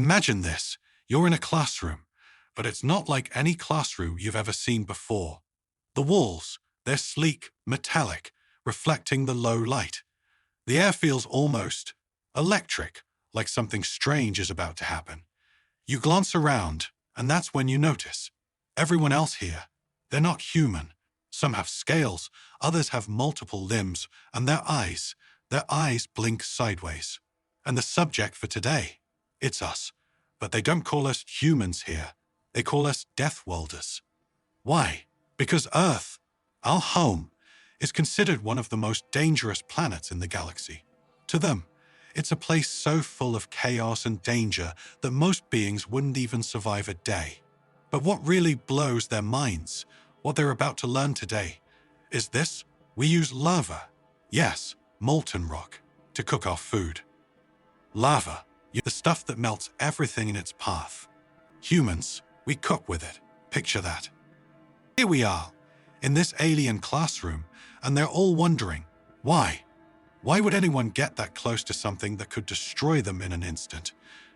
Imagine this. You're in a classroom, but it's not like any classroom you've ever seen before. The walls, they're sleek, metallic, reflecting the low light. The air feels almost electric, like something strange is about to happen. You glance around, and that's when you notice. Everyone else here, they're not human. Some have scales, others have multiple limbs, and their eyes blink sideways. And the subject for today, it's us. But they don't call us humans here. They call us Deathworlders. Why? Because Earth, our home, is considered one of the most dangerous planets in the galaxy. To them, it's a place so full of chaos and danger that most beings wouldn't even survive a day. But what really blows their minds, what they're about to learn today, is this: we use lava, yes, molten rock, to cook our food. Lava, the stuff that melts everything in its path. Humans, we cook with it. Picture that. Here we are, in this alien classroom, and they're all wondering, why? Why would anyone get that close to something that could destroy them in an instant?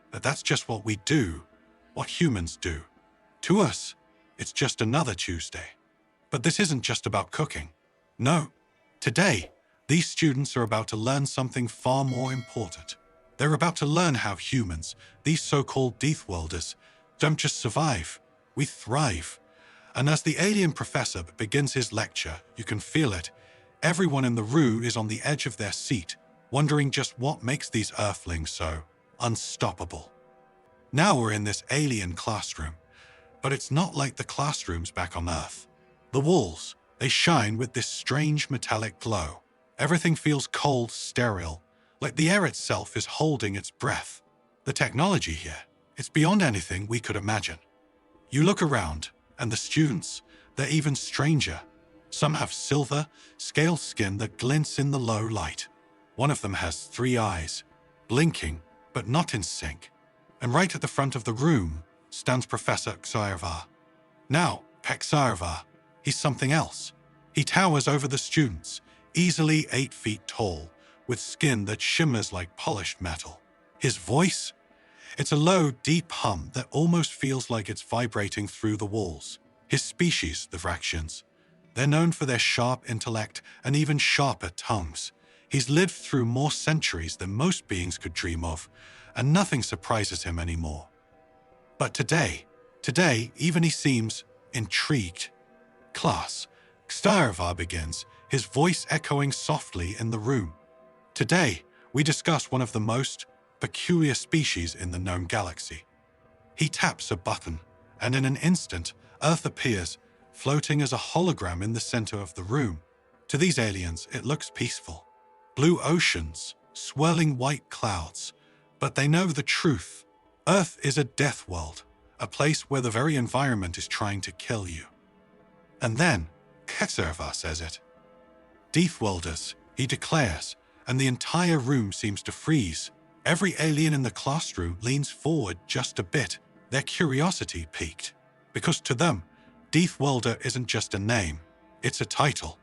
But that's just what we do, what humans do. To us, it's just another Tuesday. But this isn't just about cooking. No. Today, these students are about to learn something far more important. They're about to learn how humans, these so-called Deathworlders, don't just survive, we thrive. And as the alien professor begins his lecture, you can feel it. Everyone in the room is on the edge of their seat, wondering just what makes these Earthlings so unstoppable. Now we're in this alien classroom, but it's not like the classrooms back on Earth. The walls, they shine with this strange metallic glow. Everything feels cold, sterile, like the air itself is holding its breath. The technology here, it's beyond anything we could imagine. You look around, and the students, they're even stranger. Some have silver, scale skin that glints in the low light. One of them has 3 eyes, blinking, but not in sync. And right at the front of the room stands Professor HFY. Now, HFY, he's something else. He towers over the students, easily 8 feet tall, with skin that shimmers like polished metal. His voice? It's a low, deep hum that almost feels like it's vibrating through the walls. His species, the Vractions, they're known for their sharp intellect and even sharper tongues. He's lived through more centuries than most beings could dream of, and nothing surprises him anymore. But today, even he seems intrigued. Class, HFY begins, his voice echoing softly in the room. Today, we discuss one of the most peculiar species in the known galaxy. He taps a button, and in an instant, Earth appears, floating as a hologram in the center of the room. To these aliens, it looks peaceful. Blue oceans, swirling white clouds. But they know the truth. Earth is a death world, a place where the very environment is trying to kill you. And then, HFY says it. Deathworlders, he declares, and the entire room seems to freeze. Every alien in the classroom leans forward just a bit, their curiosity piqued. Because to them, Deathworlder isn't just a name, it's a title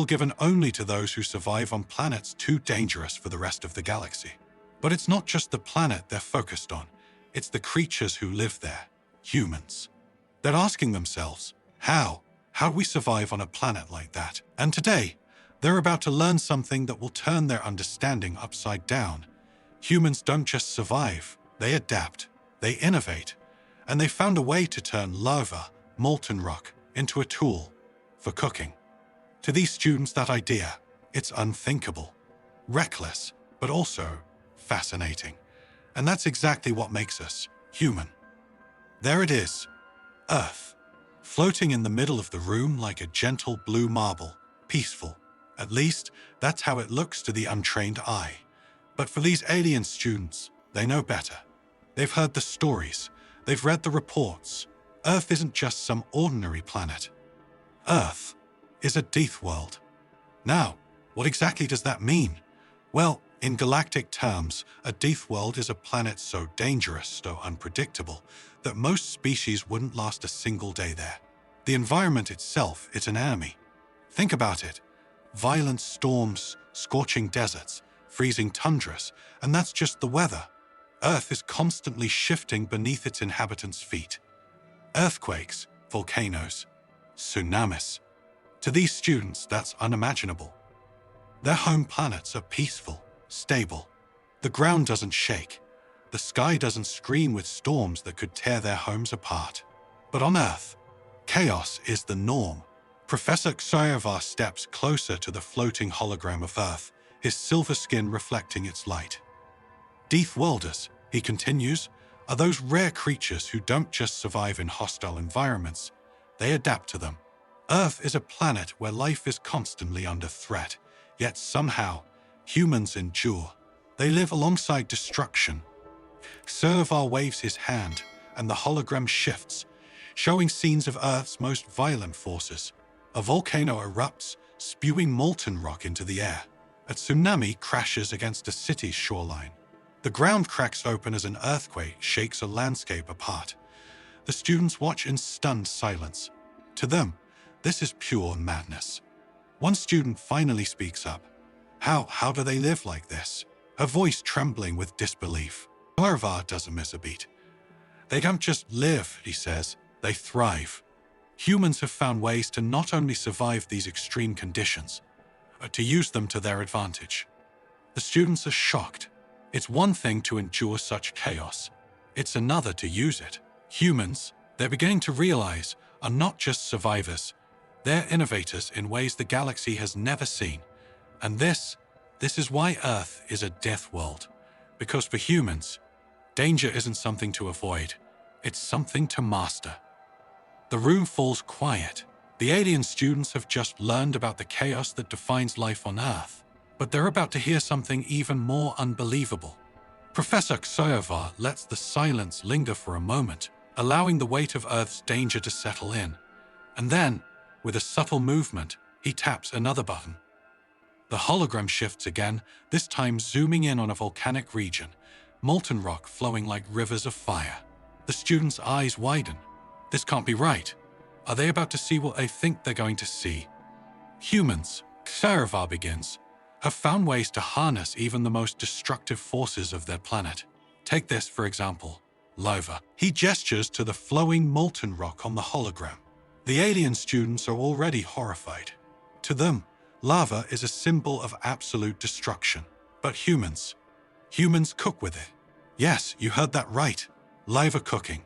given only to those who survive on planets too dangerous for the rest of the galaxy. But it's not just the planet they're focused on, it's the creatures who live there, humans. They're asking themselves, how do we survive on a planet like that? And today, they're about to learn something that will turn their understanding upside down. Humans don't just survive, they adapt, they innovate, and they found a way to turn lava, molten rock, into a tool for cooking. To these students, that idea, it's unthinkable, reckless, but also fascinating. And that's exactly what makes us human. There it is, Earth, floating in the middle of the room like a gentle blue marble, peaceful. At least, that's how it looks to the untrained eye. But for these alien students, they know better. They've heard the stories, they've read the reports. Earth isn't just some ordinary planet. Earth is a death world. Now, what exactly does that mean? Well, in galactic terms, a death world is a planet so dangerous, so unpredictable, that most species wouldn't last a single day there. The environment itself is an enemy. Think about it. Violent storms, scorching deserts, freezing tundras, and that's just the weather. Earth is constantly shifting beneath its inhabitants' feet. Earthquakes, volcanoes, tsunamis. To these students, that's unimaginable. Their home planets are peaceful, stable. The ground doesn't shake. The sky doesn't scream with storms that could tear their homes apart. But on Earth, chaos is the norm. Professor SciFi steps closer to the floating hologram of Earth, his silver skin reflecting its light. Deathworlders, he continues, are those rare creatures who don't just survive in hostile environments, they adapt to them. Earth is a planet where life is constantly under threat, yet somehow, humans endure. They live alongside destruction. SciFi waves his hand, and the hologram shifts, showing scenes of Earth's most violent forces. A volcano erupts, spewing molten rock into the air. A tsunami crashes against a city's shoreline. The ground cracks open as an earthquake shakes a landscape apart. The students watch in stunned silence. To them, this is pure madness. One student finally speaks up. How do they live like this? Her voice trembling with disbelief. SciFi doesn't miss a beat. They don't just live, he says, they thrive. Humans have found ways to not only survive these extreme conditions, but to use them to their advantage. The students are shocked. It's one thing to endure such chaos. It's another to use it. Humans, they're beginning to realize, are not just survivors. They're innovators in ways the galaxy has never seen. And this is why Earth is a death world. Because for humans, danger isn't something to avoid. It's something to master. The room falls quiet. The alien students have just learned about the chaos that defines life on Earth. But they're about to hear something even more unbelievable. Professor SciFi lets the silence linger for a moment, allowing the weight of Earth's danger to settle in. And then, with a subtle movement, he taps another button. The hologram shifts again, this time zooming in on a volcanic region, molten rock flowing like rivers of fire. The students' eyes widen. This can't be right. Are they about to see what they think they're going to see? Humans, SciFi begins, have found ways to harness even the most destructive forces of their planet. Take this, for example, lava. He gestures to the flowing molten rock on the hologram. The alien students are already horrified. To them, lava is a symbol of absolute destruction. But humans cook with it. Yes, you heard that right. Lava cooking.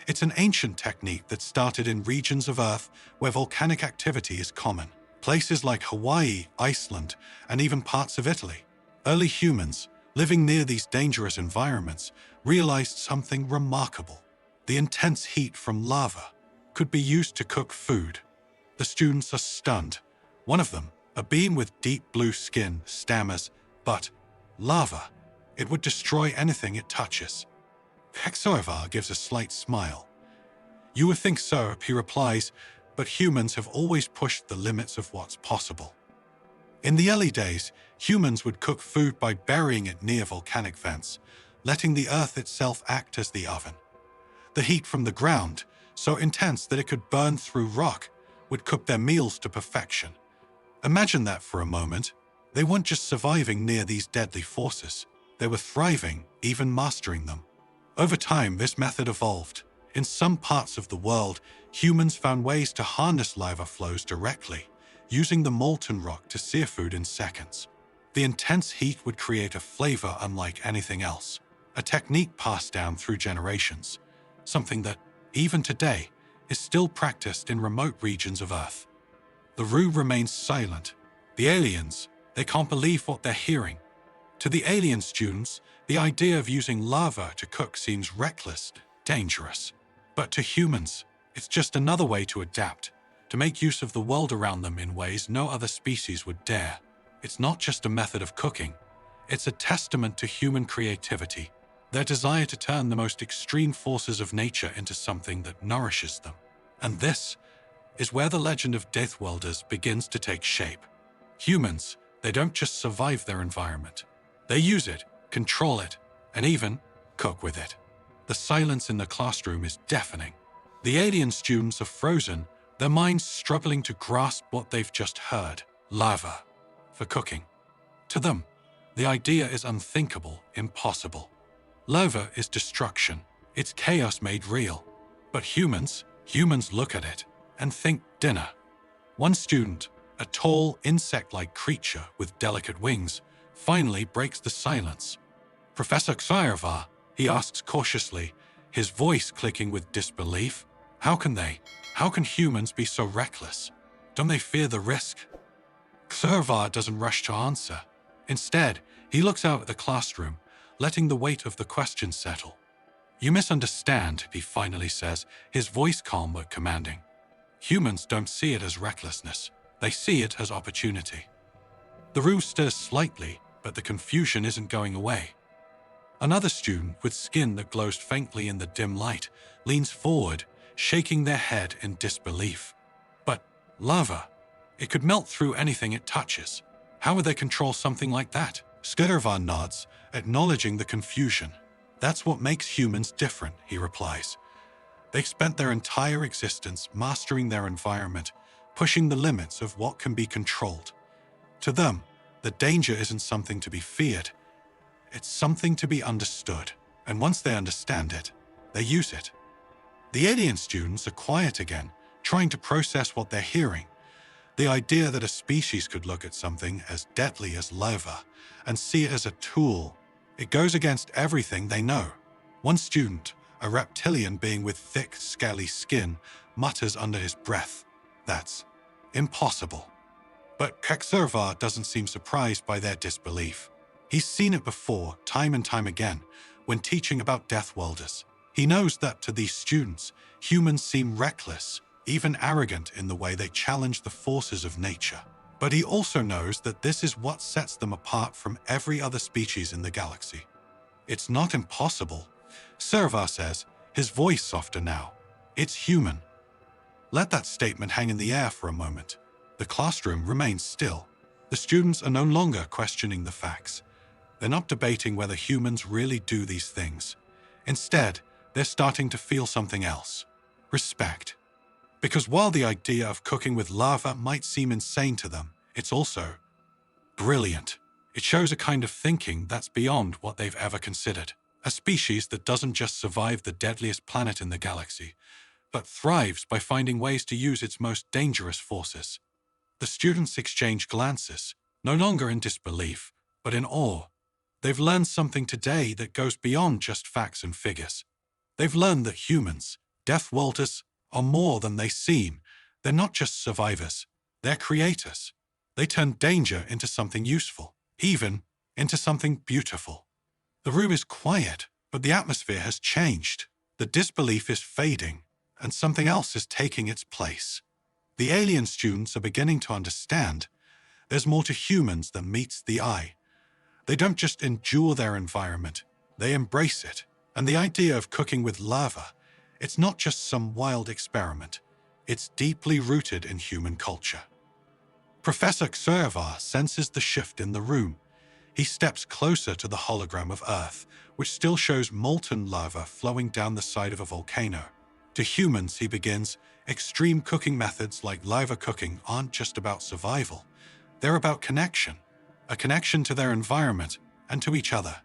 It's an ancient technique that started in regions of Earth where volcanic activity is common. Places like Hawaii, Iceland, and even parts of Italy. Early humans, living near these dangerous environments, realized something remarkable. The intense heat from lava could be used to cook food. The students are stunned. One of them, a being with deep blue skin, stammers, "But lava, it would destroy anything it touches." SciFi gives a slight smile. "You would think so," he replies, "but humans have always pushed the limits of what's possible." In the early days, humans would cook food by burying it near volcanic vents, letting the earth itself act as the oven. The heat from the ground, so intense that it could burn through rock, would cook their meals to perfection. Imagine that for a moment. They weren't just surviving near these deadly forces. They were thriving, even mastering them. Over time, this method evolved. In some parts of the world, humans found ways to harness lava flows directly, using the molten rock to sear food in seconds. The intense heat would create a flavor unlike anything else, a technique passed down through generations, something that, even today, is still practiced in remote regions of Earth. The room remains silent. The aliens, they can't believe what they're hearing. To the alien students, the idea of using lava to cook seems reckless, dangerous. But to humans, it's just another way to adapt, to make use of the world around them in ways no other species would dare. It's not just a method of cooking. It's a testament to human creativity, their desire to turn the most extreme forces of nature into something that nourishes them. And this is where the legend of Deathworlders begins to take shape. Humans, they don't just survive their environment. They use it, control it, and even cook with it. The silence in the classroom is deafening. The alien students are frozen, their minds struggling to grasp what they've just heard. Lava. For cooking. To them, the idea is unthinkable, impossible. Lava is destruction. It's chaos made real. But humans look at it and think dinner. One student, a tall, insect-like creature with delicate wings, finally breaks the silence. Professor Xayarvar, he asks cautiously, his voice clicking with disbelief. How can humans be so reckless? Don't they fear the risk? Xayarvar doesn't rush to answer. Instead, he looks out at the classroom, letting the weight of the question settle. You misunderstand, he finally says, his voice calm but commanding. Humans don't see it as recklessness. They see it as opportunity. The room stirs slightly, but the confusion isn't going away. Another student with skin that glows faintly in the dim light leans forward, shaking their head in disbelief. But lava, it could melt through anything it touches. How would they control something like that? Xayarvar nods, acknowledging the confusion. That's what makes humans different, he replies. They've spent their entire existence mastering their environment, pushing the limits of what can be controlled. To them, the danger isn't something to be feared. It's something to be understood, and once they understand it, they use it. The alien students are quiet again, trying to process what they're hearing. The idea that a species could look at something as deadly as lava and see it as a tool, it goes against everything they know. One student, a reptilian being with thick, scaly skin, mutters under his breath, "That's impossible." But Xayarvar doesn't seem surprised by their disbelief. He's seen it before, time and time again, when teaching about Deathworlders. He knows that to these students, humans seem reckless, even arrogant in the way they challenge the forces of nature. But he also knows that this is what sets them apart from every other species in the galaxy. It's not impossible, Xayarvar says, his voice softer now. It's human. Let that statement hang in the air for a moment. The classroom remains still. The students are no longer questioning the facts. They're not debating whether humans really do these things. Instead, they're starting to feel something else. Respect. Because while the idea of cooking with lava might seem insane to them, it's also brilliant. It shows a kind of thinking that's beyond what they've ever considered. A species that doesn't just survive the deadliest planet in the galaxy, but thrives by finding ways to use its most dangerous forces. The students exchange glances, no longer in disbelief, but in awe. They've learned something today that goes beyond just facts and figures. They've learned that humans, Deathworlders, are more than they seem. They're not just survivors, they're creators. They turn danger into something useful, even into something beautiful. The room is quiet, but the atmosphere has changed. The disbelief is fading, and something else is taking its place. The alien students are beginning to understand there's more to humans than meets the eye. They don't just endure their environment, they embrace it. And the idea of cooking with lava, it's not just some wild experiment. It's deeply rooted in human culture. Professor Xayarvar senses the shift in the room. He steps closer to the hologram of Earth, which still shows molten lava flowing down the side of a volcano. To humans, he begins, extreme cooking methods like lava cooking aren't just about survival. They're about connection, a connection to their environment and to each other.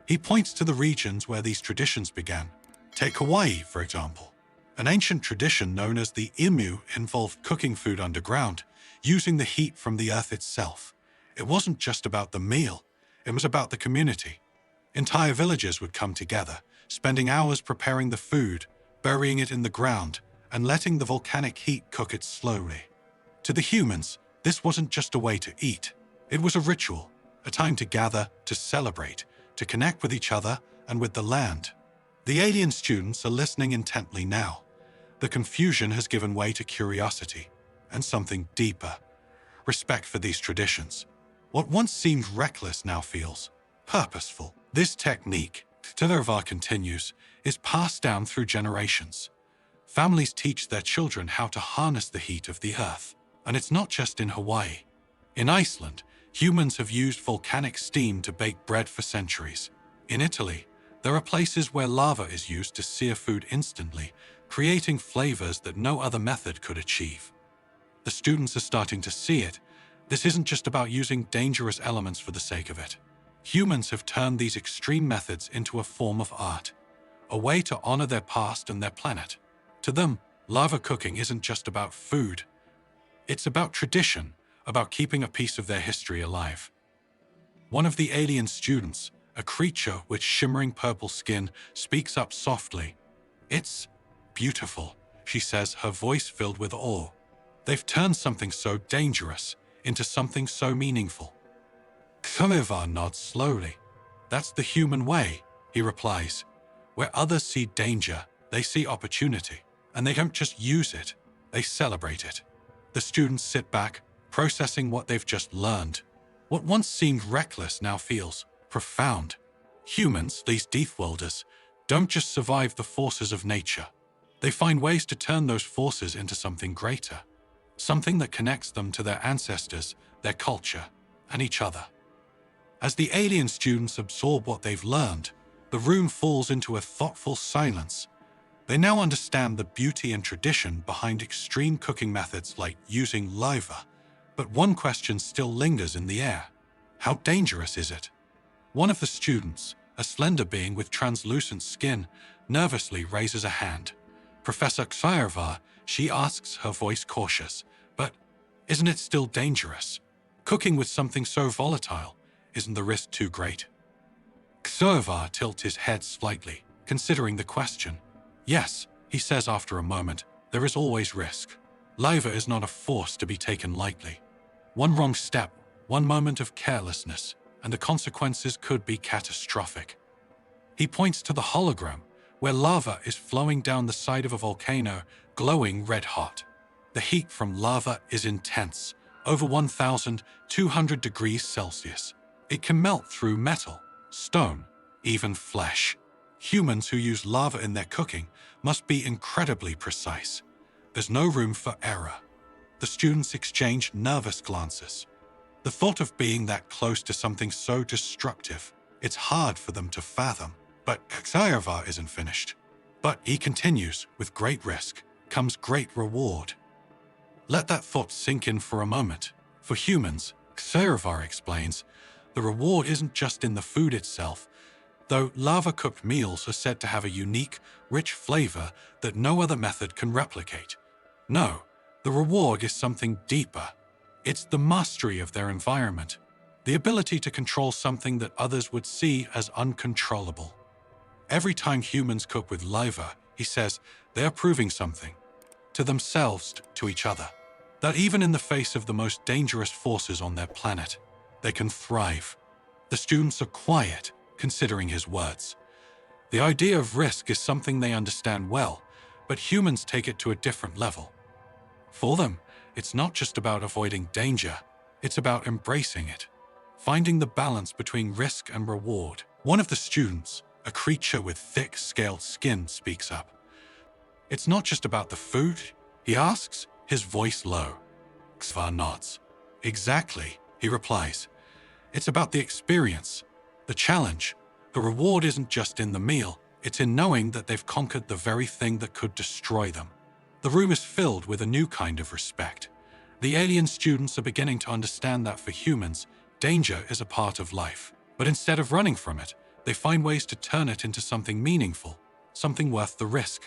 He points to the regions where these traditions began. Take Hawaii, for example. An ancient tradition known as the Imu involved cooking food underground, using the heat from the earth itself. It wasn't just about the meal, it was about the community. Entire villages would come together, spending hours preparing the food, burying it in the ground, and letting the volcanic heat cook it slowly. To the humans, this wasn't just a way to eat. It was a ritual, a time to gather, to celebrate, to connect with each other and with the land. The alien students are listening intently now. The confusion has given way to curiosity and something deeper. Respect for these traditions. What once seemed reckless now feels purposeful. This technique, Xayarvar continues, is passed down through generations. Families teach their children how to harness the heat of the earth. And it's not just in Hawaii. In Iceland, humans have used volcanic steam to bake bread for centuries. In Italy, there are places where lava is used to sear food instantly, creating flavors that no other method could achieve. The students are starting to see it. This isn't just about using dangerous elements for the sake of it. Humans have turned these extreme methods into a form of art, a way to honor their past and their planet. To them, lava cooking isn't just about food. It's about tradition, about keeping a piece of their history alive. One of the alien students, a creature with shimmering purple skin, speaks up softly. "It's beautiful," she says, her voice filled with awe. "They've turned something so dangerous into something so meaningful." Xhovar nods slowly. "That's the human way," he replies. "Where others see danger, they see opportunity. And they don't just use it, they celebrate it." The students sit back, processing what they've just learned. What once seemed reckless now feels profound. Humans, these Deathworlders, don't just survive the forces of nature. They find ways to turn those forces into something greater, something that connects them to their ancestors, their culture, and each other. As the alien students absorb what they've learned, the room falls into a thoughtful silence. They now understand the beauty and tradition behind extreme cooking methods like using lava. But one question still lingers in the air. How dangerous is it? One of the students, a slender being with translucent skin, nervously raises a hand. Professor SciFi, she asks, her voice cautious. "But isn't it still dangerous? Cooking with something so volatile, isn't the risk too great?" SciFi tilts his head slightly, considering the question. "Yes," he says after a moment, "there is always risk. Lava is not a force to be taken lightly. One wrong step, one moment of carelessness, and the consequences could be catastrophic." He points to the hologram, where lava is flowing down the side of a volcano, glowing red-hot. The heat from lava is intense, over 1,200 degrees Celsius. It can melt through metal, stone, even flesh. Humans who use lava in their cooking must be incredibly precise. There's no room for error. The students exchange nervous glances. The thought of being that close to something so destructive, it's hard for them to fathom. But HFY isn't finished. But he continues, with great risk comes great reward. Let that thought sink in for a moment. For humans, HFY explains, the reward isn't just in the food itself, though lava-cooked meals are said to have a unique, rich flavor that no other method can replicate. No, the reward is something deeper. It's the mastery of their environment, the ability to control something that others would see as uncontrollable. Every time humans cook with lava, he says, they are proving something, to themselves, to each other, that even in the face of the most dangerous forces on their planet, they can thrive. The students are quiet, considering his words. The idea of risk is something they understand well, but humans take it to a different level. For them, it's not just about avoiding danger, it's about embracing it, finding the balance between risk and reward. One of the students, a creature with thick, scaled skin, speaks up. "It's not just about the food?" he asks, his voice low. Xvar nods. "Exactly," he replies. "It's about the experience, the challenge. The reward isn't just in the meal, it's in knowing that they've conquered the very thing that could destroy them." The room is filled with a new kind of respect. The alien students are beginning to understand that for humans, danger is a part of life. But instead of running from it, they find ways to turn it into something meaningful, something worth the risk.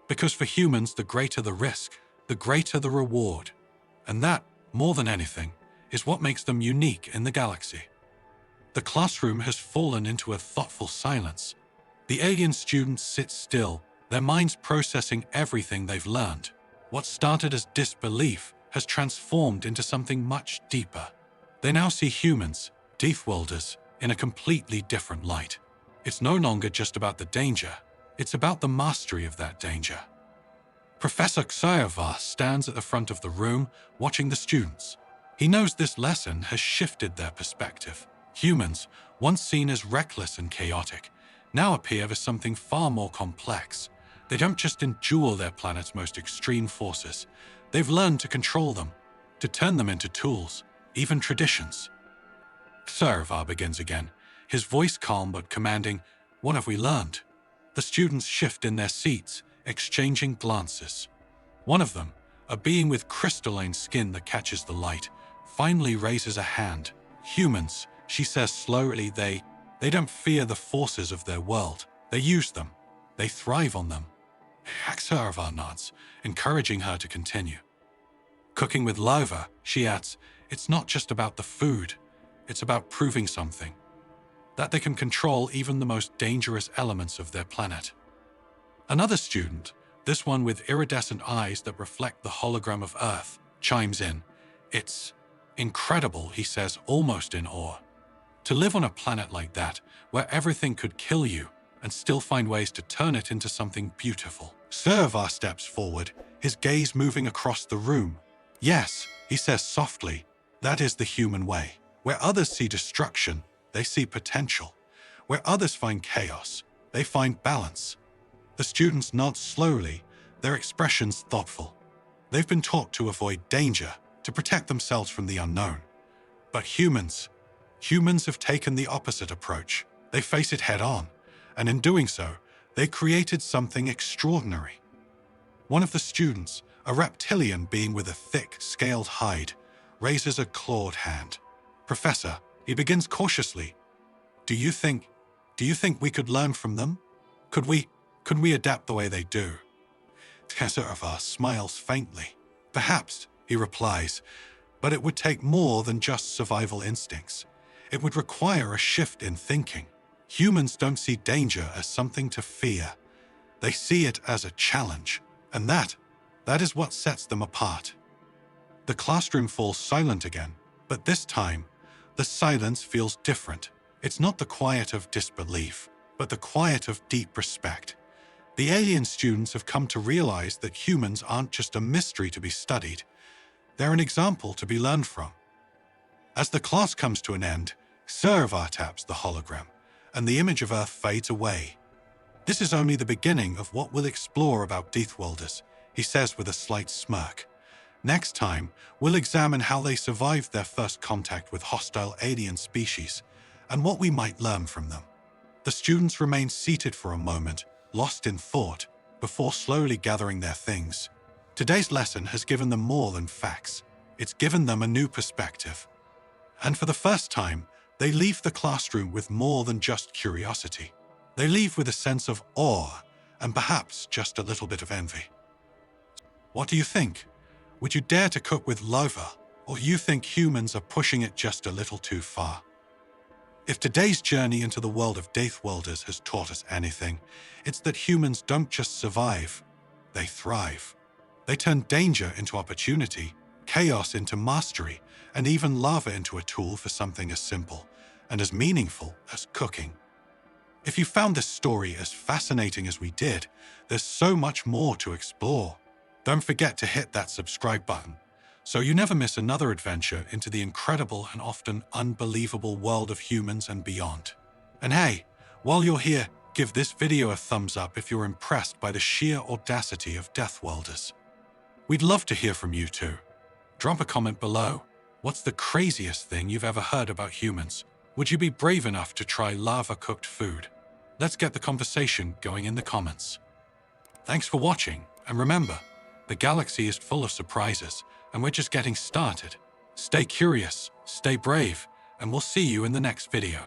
Because for humans, the greater the risk, the greater the reward. And that, more than anything, is what makes them unique in the galaxy. The classroom has fallen into a thoughtful silence. The alien students sit still, their minds processing everything they've learned. What started as disbelief has transformed into something much deeper. They now see humans, Deathworlders, in a completely different light. It's no longer just about the danger, it's about the mastery of that danger. Professor SciFi stands at the front of the room, watching the students. He knows this lesson has shifted their perspective. Humans, once seen as reckless and chaotic, now appear as something far more complex. They don't just endure their planet's most extreme forces. They've learned to control them, to turn them into tools, even traditions. SciFi begins again, his voice calm but commanding, "What have we learned?" The students shift in their seats, exchanging glances. One of them, a being with crystalline skin that catches the light, finally raises a hand. "Humans, She says slowly they don't fear the forces of their world. They use them. They thrive on them. HFY nods, encouraging her to continue. Cooking with lava, she adds, it's not just about the food. It's about proving something. That they can control even the most dangerous elements of their planet. Another student, this one with iridescent eyes that reflect the hologram of Earth, chimes in. It's incredible, he says, almost in awe. To live on a planet like that, where everything could kill you, and still find ways to turn it into something beautiful. SciFi steps forward, his gaze moving across the room. Yes, he says softly, that is the human way. Where others see destruction, they see potential. Where others find chaos, they find balance. The students nod slowly, their expressions thoughtful. They've been taught to avoid danger, to protect themselves from the unknown. But humans have taken the opposite approach. They face it head-on, and in doing so, they created something extraordinary. One of the students, a reptilian being with a thick, scaled hide, raises a clawed hand. Professor, he begins cautiously. Do you think we could learn from them? Could we adapt the way they do? SciFi smiles faintly. Perhaps, he replies, but it would take more than just survival instincts. It would require a shift in thinking. Humans don't see danger as something to fear. They see it as a challenge, and that is what sets them apart. The classroom falls silent again, but this time, the silence feels different. It's not the quiet of disbelief, but the quiet of deep respect. The alien students have come to realize that humans aren't just a mystery to be studied. They're an example to be learned from. As the class comes to an end, SciFi taps the hologram, and the image of Earth fades away. This is only the beginning of what we'll explore about Deathworlders, he says with a slight smirk. Next time, we'll examine how they survived their first contact with hostile alien species, and what we might learn from them. The students remain seated for a moment, lost in thought, before slowly gathering their things. Today's lesson has given them more than facts. It's given them a new perspective. And for the first time, they leave the classroom with more than just curiosity. They leave with a sense of awe and perhaps just a little bit of envy. What do you think? Would you dare to cook with lava, or you think humans are pushing it just a little too far? If today's journey into the world of Deathworlders has taught us anything, it's that humans don't just survive, they thrive. They turn danger into opportunity, chaos into mastery, and even lava into a tool for something as simple and as meaningful as cooking. If you found this story as fascinating as we did, there's so much more to explore. Don't forget to hit that subscribe button so you never miss another adventure into the incredible and often unbelievable world of humans and beyond. And hey, while you're here, give this video a thumbs up if you're impressed by the sheer audacity of Deathworlders. We'd love to hear from you too. Drop a comment below. What's the craziest thing you've ever heard about humans? Would you be brave enough to try lava-cooked food? Let's get the conversation going in the comments. Thanks for watching, and remember, the galaxy is full of surprises, and we're just getting started. Stay curious, stay brave, and we'll see you in the next video.